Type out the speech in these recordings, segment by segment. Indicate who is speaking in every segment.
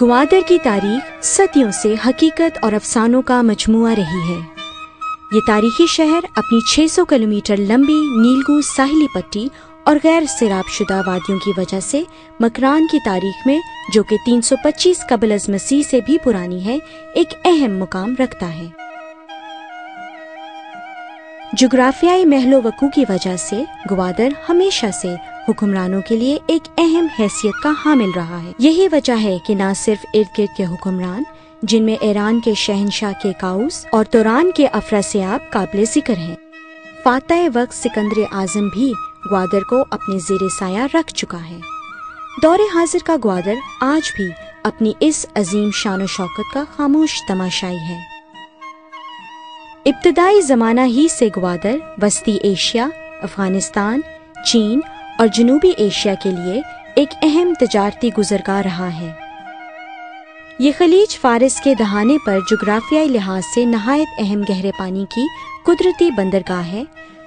Speaker 1: گوادر کی تاریخ صدیوں سے حقیقت اور افسانوں کا مجموعہ رہی ہے۔ یہ تاریخی شہر اپنی 600 کلومیٹر لمبی نیلگو ساحلی پٹی اور غیر سیراب شدہ وادیوں کی وجہ سے مکران کی تاریخ میں، جو کہ 325 قبل از مسیح سے بھی پرانی ہے، ایک اہم مقام رکھتا ہے۔ جغرافیائی محل و وقوع کی وجہ سے گوادر ہمیشہ سے حکمرانوں کے لیے ایک اہم حیثیت کا حامل رہا ہے۔ یہی وجہ ہے کہ نہ صرف ارد گرد کے حکمران، جن میں ایران کے شہنشاہ کیکاؤس اور توران کے افراسیاب قابل ذکر ہیں، فاتح وقت سکندر اعظم بھی گوادر کو اپنے زیر سایہ رکھ چکا ہے۔ دور حاضر کا گوادر آج بھی اپنی اس عظیم شان و شوکت کا خاموش تماشائی ہے۔ ابتدائی زمانہ ہی سے گوادر وسطی ایشیا، افغانستان، چین اور جنوبی ایشیا کے لیے ایک اہم تجارتی گزرگاہ رہا ہے۔ یہ خلیج فارس کے دہانے پر جغرافیائی لحاظ سے نہایت اہم گہرے پانی کی قدرتی بندرگاہ ہے،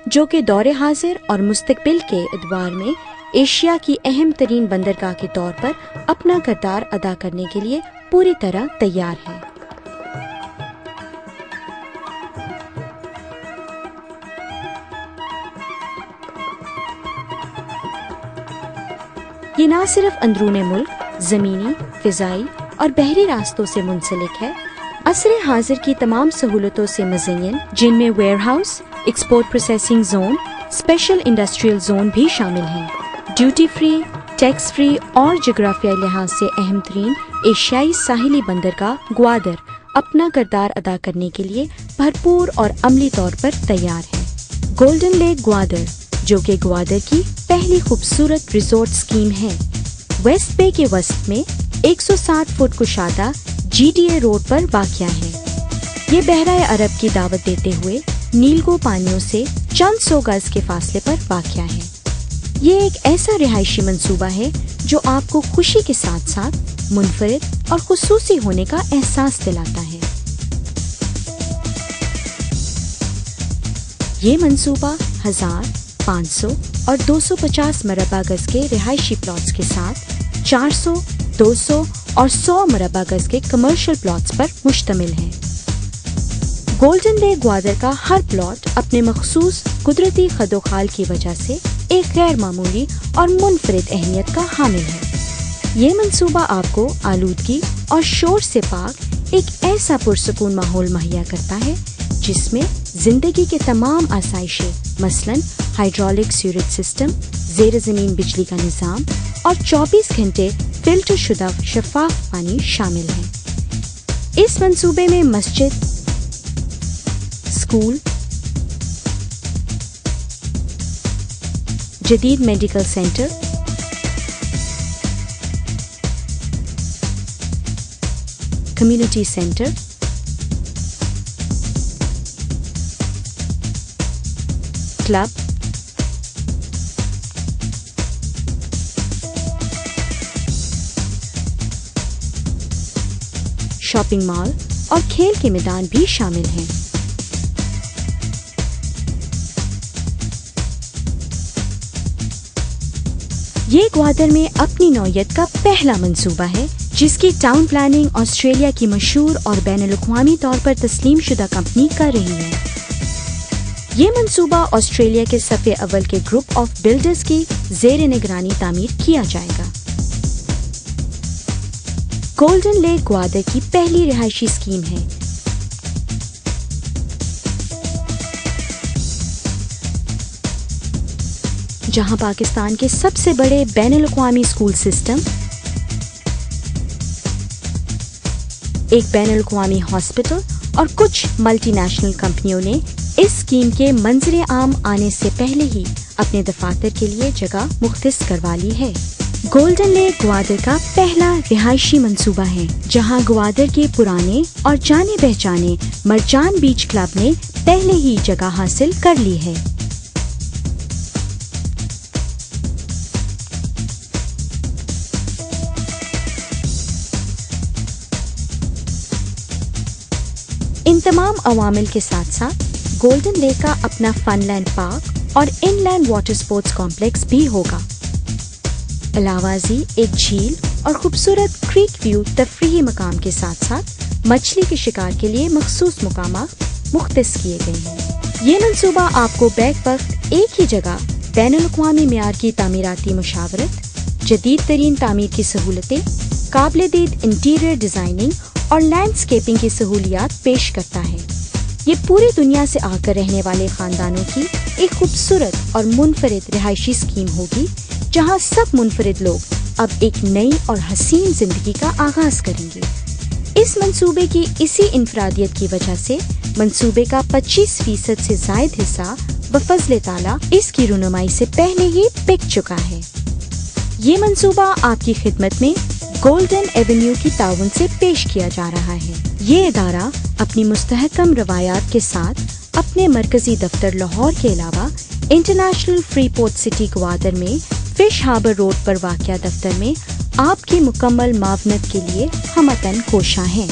Speaker 1: جو کہ دور حاضر اور مستقبل کے ادوار میں ایشیا کی اہم ترین بندرگاہ کے طور پر اپنا کردار ادا کرنے کے لیے پوری طرح تیار ہے۔ یہ نہ صرف اندرون ملک زمینی، فضائی اور بحری راستوں سے منسلک ہے، عصر حاضر کی تمام سہولتوں سے مزین، جن میں where house, export processing zone, special industrial zone بھی شامل ہیں۔ ڈیوٹی فری، ٹیکس فری اور جغرافیائی لحاظ سے اہم ترین ایشیائی ساحلی بندرگاہ گوادر اپنا کردار ادا کرنے کے لیے بھرپور اور عملی طور پر تیار ہے۔ گولڈن لیک گوادر، جو کہ گوادر کی پہلی خوبصورت ریزورٹ اسکیم ہے، ویسٹ بے کے وسط میں 160 فٹ کشادہ GTA روڈ پر واقع ہے۔ یہ بحیرہ عرب کی دعوت دیتے ہوئے نیلگو پانیوں سے چند سو گز کے فاصلے پر واقع ہے۔ یہ ایک ایسا رہائشی منصوبہ ہے جو آپ کو خوشی کے ساتھ ساتھ منفرد اور خصوصی ہونے کا احساس دلاتا ہے۔ یہ منصوبہ 1000، 500 اور 250 مربع گز کے رہائشی پلاٹس کے ساتھ 400، 200 اور 100 مربع گز کے کمرشل پلاٹس پر مشتمل ہے۔ گولڈن لیک گوادر کا ہر پلاٹ اپنے مخصوص قدرتی خد و خال کی وجہ سے ایک غیر معمولی اور منفرد اہمیت کا حامل ہے۔ یہ منصوبہ آپ کو آلودگی اور شور سے پاک ایک ایسا پرسکون ماحول مہیا کرتا ہے جس میں زندگی کے تمام آسائشیں، مثلاً ہائیڈرولک سیوریج سسٹم، زیر زمین بجلی کا نظام اور 24 گھنٹے فلٹر شدہ شفاف پانی شامل ہیں۔ اس منصوبے میں مسجد، اسکول، جدید medical centre, community centre, club, shopping mall اور کھیل کے میدان بھی شامل ہیں۔ یہ گوادر میں اپنی نوعیت کا پہلا منصوبہ ہے جس کی ٹاؤن پلاننگ آسٹریلیا کی مشہور اور بین الاقوامی طور پر تسلیم شدہ کمپنی کر رہی ہے۔ یہ منصوبہ آسٹریلیا کے صف اول کے گروپ آف بلڈرز کی زیر نگرانی تعمیر کیا جائے گا۔ گولڈن لیک گوادر کی پہلی رہائشی اسکیم ہے۔ جہاں پاکستان کے سب سے بڑے بین الاقوامی اسکول سسٹم، ایک بین الاقوامی ہاسپٹل اور کچھ ملٹی نیشنل کمپنیوں نے اس اسکیم کے منظر عام آنے سے پہلے ہی اپنے دفاتر کے لیے جگہ مختص کروا لی ہے۔ گولڈن لیک گوادر کا پہلا رہائشی منصوبہ ہے جہاں گوادر کے پرانے اور جانے پہچانے مرجان بیچ کلب نے پہلے ہی جگہ حاصل کر لی ہے۔ ان تمام عوامل کے ساتھ ساتھ گولڈن لیک کا اپنا فن لینڈ پارک اور ان لینڈ واٹر سپورٹس کمپلیکس بھی ہوگا۔ علاوہ ازیں ایک جھیل اور خوبصورت کریک ویو تفریحی مقام کے ساتھ ساتھ مچھلی کے شکار کے لیے مخصوص مقامات مختص کیے گئے ہیں۔ یہ منصوبہ آپ کو بیک وقت ایک ہی جگہ بین الاقوامی معیار کی تعمیراتی مشاورت، جدید ترین تعمیر کی سہولتیں، قابل دید انٹیریئر ڈیزائننگ اور لینڈسکیپنگ کی سہولیات پیش کرتا ہے۔ یہ پوری دنیا سے آ کر رہنے والے خاندانوں کی ایک خوبصورت اور منفرد رہائشی اسکیم ہوگی، جہاں سب منفرد لوگ اب ایک نئی اور حسین زندگی کا آغاز کریں گے۔ اس منصوبے کی اسی انفرادیت کی وجہ سے منصوبے کا 25% سے زائد حصہ بفضل تعالیٰ اس کی رونمائی سے پہلے ہی بک چکا ہے۔ یہ منصوبہ آپ کی خدمت میں گولڈن ایونیو کی تعاون سے پیش کیا جا رہا ہے۔ یہ ادارہ اپنی مستحکم روایات کے ساتھ اپنے مرکزی دفتر لاہور کے علاوہ international free port city Gwadar میں فش ہاربر روڈ پر واقع دفتر میں آپ کی مکمل معاونت کے لیے ہمتن کوشاں ہیں۔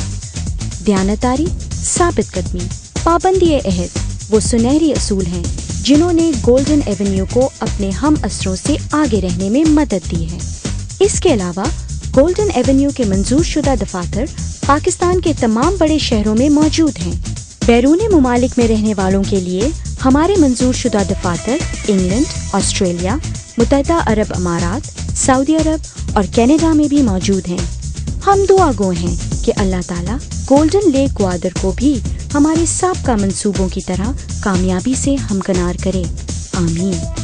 Speaker 1: دیانتداری، ثابت قدمی، پابندی عہد وہ سنہری اصول ہیں جنہوں نے گولڈن ایونیو کو اپنے ہم اثروں سے آگے رہنے میں مدد دی ہے۔ اس کے علاوہ گولڈن ایونیو کے منظور شدہ دفاتر پاکستان کے تمام بڑے شہروں میں موجود ہیں۔ بیرون ممالک میں رہنے والوں کے لیے ہمارے منظور شدہ دفاتر انگلینڈ، آسٹریلیا، متحدہ عرب امارات، سعودی عرب اور کینیڈا میں بھی موجود ہیں۔ ہم دعا گو ہیں کہ اللہ تعالیٰ گولڈن لیک گوادر کو بھی ہمارے سابقہ منصوبوں کی طرح کامیابی سے ہمکنار کرے۔ آمین۔